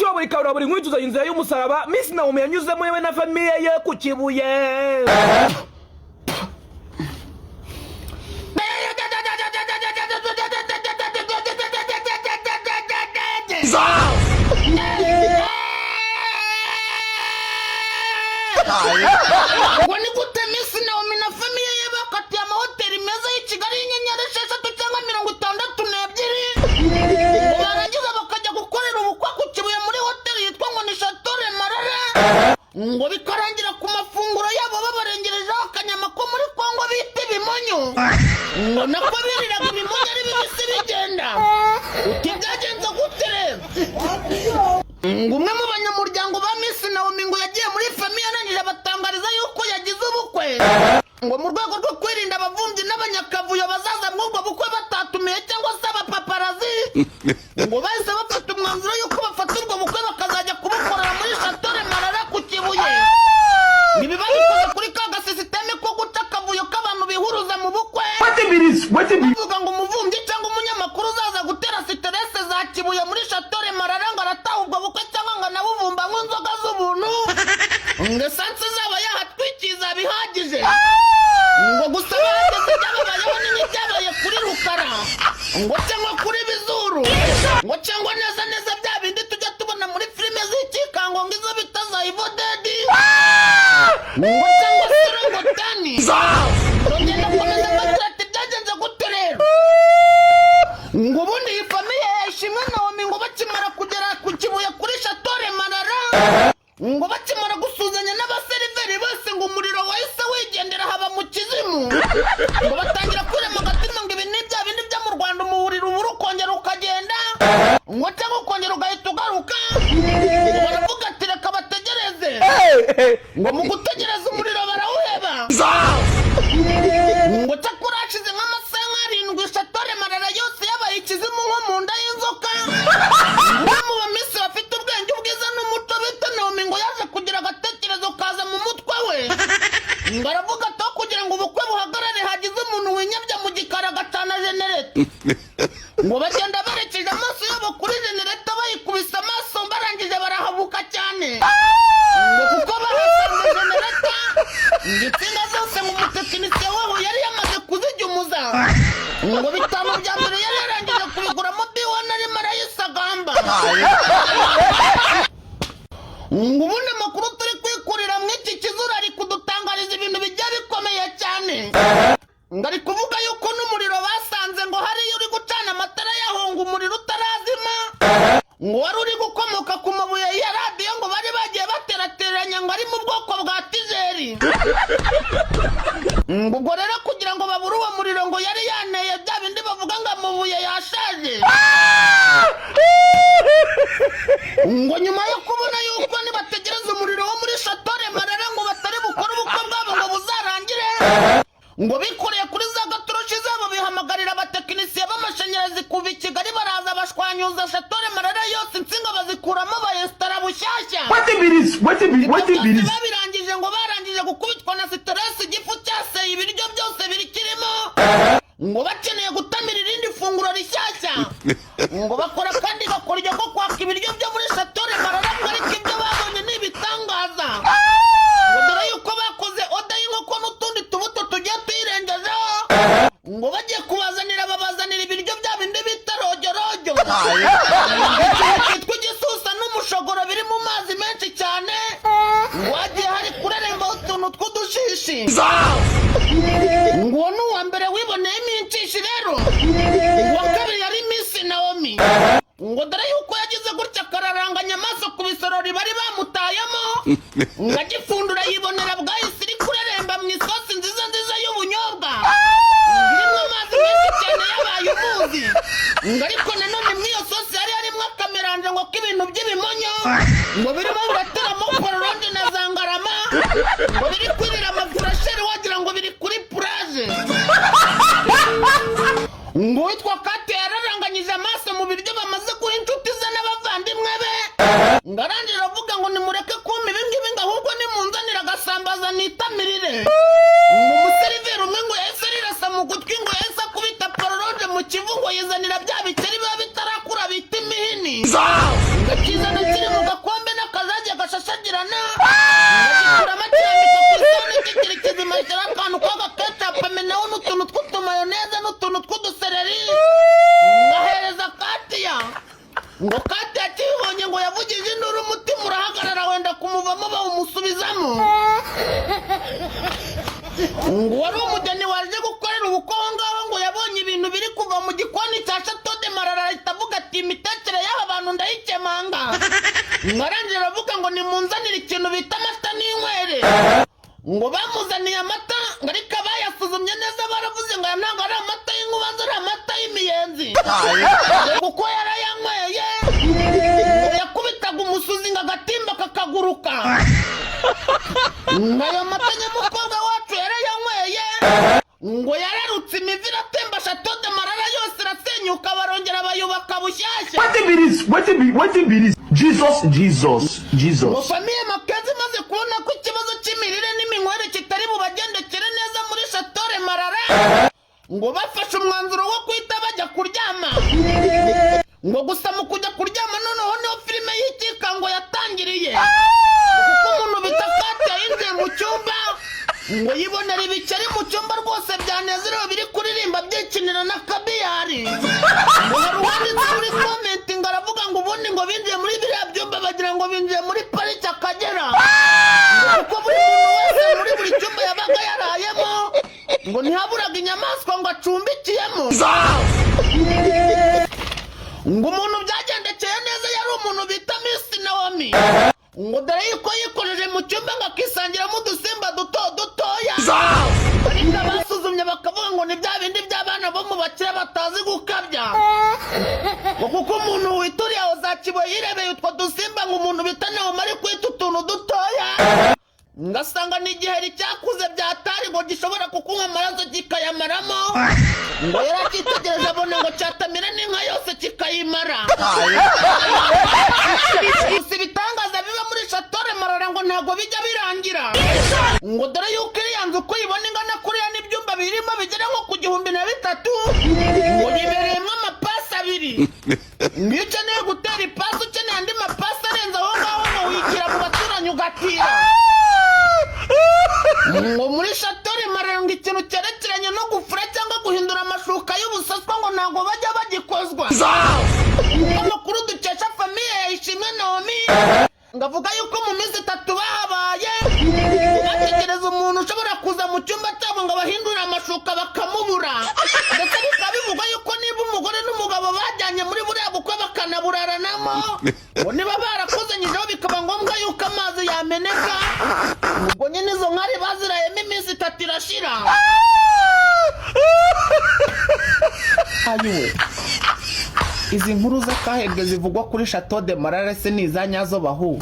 umuti wa buri kabura buri nkwicuza inzira y'umusaraba Miss Naomi yanyuzemo yewe na famiye ye ku Kibuye. Wani gute Miss Naomi na famiye ye bakatiye amahoteli meza y'i Kigali y'inyenyeri 6 cyangwa 62 barangiza bakajya gukorera ubukwe ku Kibuye muri hoteli yitwa ngo ni Chateau Marara ngo bikarangira ku mafunguro yabo babarengerejeho akanyama ko muri Kongo bita ibimonyo ngo nako biriraga ibimonyo ari bibisi bigenda uti byagenze gute rero umwe mu banyamuryango ba Miss Naomi ngo yagiye muri famiye arangije batangariza yuko yagize ubukwe ngo mu rwego rwo kwirinda abavumbi n'abanyakavuyo bazaza mu ubwo bukwe batatumiye cyangwa se abapaparazi ngo bahise bafata umwanzuro yuko bafata ubwo bukwe bakazajya kubukorera muri Chateau Marara ku Kibuye. Ibi babikoze kuri ka gasisiteme ko guca akavuyo k'abantu bihuruza mu bukwe bavuga ngo umuvumbi cyangwa umunyamakuru uzaza gutera stress za Kibuye muri Chateau Marara ngo arataha ubwo bukwe cyangwa ngo anabuvumba nk'inzoga z'ubuntu ngo esanse zaba yahatwikiza bihagije ngo gusa bahageze byababayeho n'ibyabaye kuri Rukara ngo cyangwa kuri Bizuru ngo cyangwa neza neza bya bindi tujya tubona muri filime z'ikikango ngo izo bita za Evil Dead ngo cyangwa Serengotani rongera komeza matrate byagenze gute rero ngo ubundi iyi famiye yashimwe Naomi ngo bakimara kugera ku Kibuye kuri Chateau Marara ngo bakimara gusuzanya n'abaseriveri bose ngo umuriro wahise wigendera haba mu kizimu ngo batangira kwirema agatima ngo ibi ni bya bindi byo mu Rwanda umuriro ubura ukongera ukagenda ngo cyangwa ukongera ugahita ugaruka baravuga ati reka bategereze ngo mu gutegereza umuriro barawuheba ngo cyakora hashize nk'amasaha 7 Chateau Marara yose yabaye ikizimu nko mu nda y'inzoka umwe mu bamisi bafite ubwenge ubwiza n'umuco bita Naomi ngo yaje kugira agatekerezo kaza mu mutwe we ngo aravuga ati kugira ngo ubukwe buhagarare hagize umuntu winyabya mu gikara gatana genereta ngo bagenda berekeje amaso yabo kuri genereta bayikubise amaso barangije barahabuka cyane ngo kuko bahasanze genereta insinga zose mu mutekinisiye wabo yari yamaze kuzijyumuza ngo bitanu bya mbere yari yarangije kubiguramo biwana arimo arayisagamba ngo ubundi makuru turi kwikurira mw'iki kizura ari kudutangariza ibintu bijya bikomeye cyane ngo ari kuvuga yuko n'umuriro basanze ngo hariyo uri gucana amatara yaho ngo umuriro utarazima ngo wari uri gukomoka ku mabuye ya radiyo ngo bari bagiye baterateranya ngo ari mu bwoko bwa tizeri ngo ubwo rero kugira ngo babure uwo muriro ngo yari yaneye bya bindi bavuga ngo amabuye yashaje ngo nyuma yo kubona yuko nibategereza umuriro wo muri Chateau Marara ngo batari bukora ubukwe bwabo ngo buzarangire ngo bikoreye kuri za gatoroshi zabo bihamagarira abatekinisiye b'amashanyarazi kuva i Kigali baraza bashwanyuza Chateau Marara yose insinga bazikuramo bayesitara bushyashya babirangije ngo barangije gukubitwa na stress igifu cyaseye ibiryo byose birikirimo ngo bakeneye gutamira irindi funguro rishyashya ngo bakora kandi bakoryo ko kwaka ibiryo byo muri Chateau Marara ariko ibyo babonye ni ibitangaza ngo dore yuko bakoze oda y'inkoko n'utundi tubuto tugiye tuyirengejeho ngo bagiye kubazanira babazanira ibiryo bya bindi bita rojorojo cyitwa igisusa n'umushogoro biri mu mazi menshi cyane ngo hagiye hari kurerembaho utuntu tw'udushishi ngo ni uwa mbere wiboneyemo inshishi rero uwa kabiri yari Miss Naomi ngo dore yuko yagize gutya akararanganya amaso ku bisorori bari bamutayemo ngo agifundura yibonera bwahise iri kureremba mu isosi nziza nziza y'ubunyobwa irimo amazi menshi cyane yabaye umuzi ngo ariko nanone muri iyo sosi yari harimo akameranje ngo k'ibintu by'ibimonyo ngo birimo birateramo pororonde na zangarama ngo biri kwirira amafurasheri wagira ngo biri kuri puraje ngo witwa Kate yararanganyije amaso mu biryo bamaze guha inshuti ze n'abavandimwe be ngo arangije avuga ngo nimureke kumpa ibingibi ngo ahubwo nimunzanira agasambaza nitamirire ngo umuseriveri umwe ngo yahise rirasa mu gutwi ngo yahise akubita pororonde mu kivu ngo yizanira bya bikeri biba bitarakura bita imihini ngo kizana kiri mu ngo yavugije induru umutima urahagarara wenda kumuvamo bawumusubizamo. Ngo wari umugeni waje gukorera ubukwe aho ngaho ngo yabonye ibintu biri kuva mu gikoni cya Chateau de Marara ahita avuga ati imitekere y'aba bantu ndayikemanga. Mwarangira aravuga ngo nimunzanire ikintu bita amata n'inywere. Ngo bamuzaniye amata ngo ariko bayasuzumye neza baravuze ngo ntabwo ari amata y'inkubanza ari amata y'imiyenzi. Kuko yarayanyweye yakubitaga umusuzi ngo agatimba kakaguruka. Ngayo mata nyamukobwa wacu yarayanyweye ngo yararutse imivi iratemba Chateau de Marara yose irasenyuka barongera bayubaka bushyashya. What it be this? Jesus. Ngo famiye Makenzi maze kubona ko ikibazo cy'imirire n'iminywere kitari bubagendekere neza muri Chateau de Marara, ngo bafashe umwanzuro wo kwita bajya kuryama. Ngo gusa mu kujya kuryama noneho niho filime y'ikikango yatangiriye. Kuko umuntu bita Kate yinjiye mu cyumba ngo yibonera ibiceri mu cyumba rwose byanezerewe biri kuririmba byikinira na kabiyari. Ngo hari uwanditse muri komenti ngo aravuga ngo ubundi ngo binjiye muri biriya byumba bagira ngo binjiye muri pariki Akagera. Kuko buri muntu wese muri buri cyumba yabaga yarayemo ngo ntihaburaga inyamaswa ngo acumbikiyemo. Ngo umuntu byagendekeye neza yari umuntu bita Miss Naomi. Ngo dore yuko yikoreje mu cyumba ngo akisangiramo udusimba dutoya. Ariko basuzumye bakavuga ngo ni bya bindi by'abana bo mu bakire batazi gukabya. Ngo kuko umuntu wituriye aho za Kibo yirebeye utwo dusimba ngo umuntu bita Naomi ari kwita utuntu dutoya. Ngasanga ni igiheri cyakuze byatari ngo gishobora kukunywa amaraso kikayamaramo. Ngo yarakitegereje abona ngo cyatamira n'inka yose kikayimara. Gusa ibitangaza biba muri Chateau de Marara ngo ntabwo bijya birangira. Ngo dore yuko iriya nzu uko uyibona ingana kuriya n'ibyumba birimo bigera nko ku 1300. Ngo bibereyemo amapasi 2. Ngo iyo ukeneye gutera ipasi ukeneye andi mapasi arenze aho ngaho ngo wigira mu baturanyi ugatira. Ngo muri Chateau de Marara ngo ikintu cyerekeranye no gufura cyangwa guhindura amashuka y'ubusaswa ngo ntabwo bajya bagikozwa. Amakuru dukesha famiye ya Ishimwe Naomi ngavuga yuko mu minsi 3 bahabaye bategereza umuntu ushobora kuza mu cyumba cyabo ngo bahindure amashuka bakamubura. Ndetse bikaba bivugwa yuko niba umugore n'umugabo bajyanye muri buriya bukwe bakanaburaranamo ngo niba barakozanyijeho bikaba ngombwa yuko amazi yameneka, ubwo nyine izo nkari bazirayemo iminsi 3 irashira. Ayiwe, izi nkuru z'akahebwe zivugwa kuri Chateau de Marara se ni izanyazo bahu?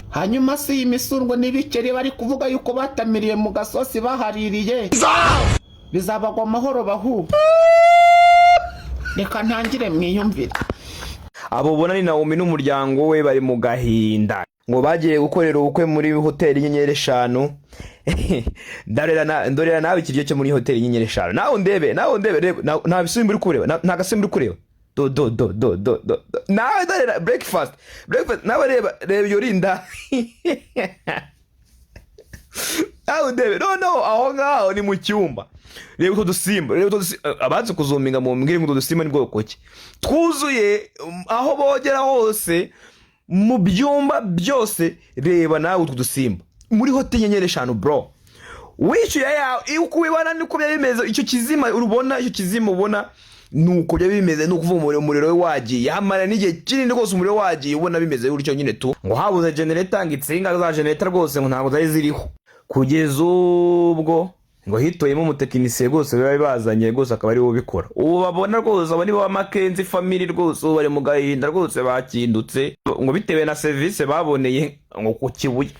Hanyuma si iyi misurwa n'ibikeri bari kuvuga yuko batamiriye mu gasosi bahaririye bizabagwa amahoro bahu? Reka ntangire mwiyumvire. Abo bona ni Naomi n'umuryango we bari mu gahinda ngo bagiye gukorera ubukwe muri hoteli Inyenyeri 5. Ndorera nawe ikiryo cyo muri hoteli Inyenyeri 5. Nawe ndebe nta bisimbi uri kureba, nta gasimbi uri kureba. Nawe ndorera breakfast nawe reba yorinda. Nawe ndebe no aho ngaho ni mu cyumba. Reba utwo dusimba abanze kuzuminga mu mbwire ngo dusimba ni bwoko ki twuzuye aho bogera hose mu byumba byose. Reba nawe utwo dusimba muri hoteli Inyenyeri 5 bro. Wishyuye yawe uko ubibona niko bimeze. Icyo kizima urubona, icyo kizima ubona nuko bya bimeze, no kuva umuriro we wagiye hamara n'igihe kinini rwose umuriro wagiye ubona bimeze gutyo nyine tu. Ngo habuze generator ngo itsinga za generator rwose ngo ntabwo zari ziriho kugeza ubwo ngo hitoyemo umutekinisiye rwose bari bazanye rwose akaba ari wo bikora. Ubu babona rwose abo ni bo Makenzi family rwose bari mu gahinda rwose bakindutse ngo bitewe na service baboneye ngo ku Kibuye.